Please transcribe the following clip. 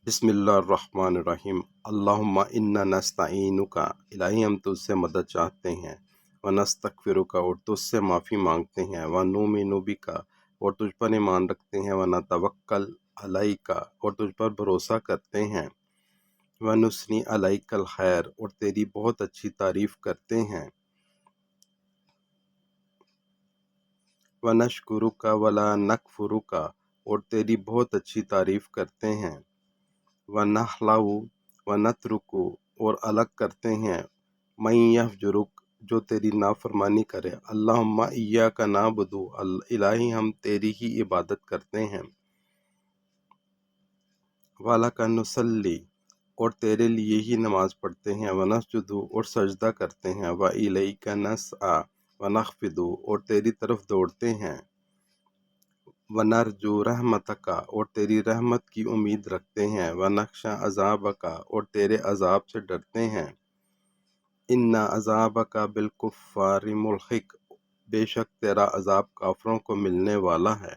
بسم اللہ الرحمن الرحیم۔ اللہم انا نستعینک، الہی ہم تجھ سے مدد چاہتے ہیں، ونستغفرک اور تجھ سے معافی مانگتے ہیں، ونؤمن بک اور تجھ پر ایمان رکھتے ہیں، ونتوکل علیک اور تجھ پر بھروسہ کرتے ہیں، ونثنی علیک الخیر اور تیری بہت اچھی تعریف کرتے ہیں، ونشکرک ولا نکفرک اور تیری بہت اچھی تعریف کرتے ہیں، وَنَخْلَعُ وَنَتْرُكُ اور الگ کرتے ہیں، مَن یفجرک جو تیری نافرمانی کرے، اللہم ایاک نعبد الہی ہم تیری ہی عبادت کرتے ہیں، وَلَکَ نُصَلِّ اور تیرے لیے ہی نماز پڑھتے ہیں، وَنَسْجُدُ اور سجدہ کرتے ہیں، وَإِلَيْکَ نَسْعَى وَنَخْفِضُ اور تیری طرف دوڑتے ہیں، وَنَرْجُو رحمتک اور تیری رحمت کی امید رکھتے ہیں، وَنَخْشَىٰ عذابک اور تیرے عذاب سے ڈرتے ہیں، اِنَّ عذابک بالکفار ملحق بے شک تیرا عذاب کافروں کو ملنے والا ہے۔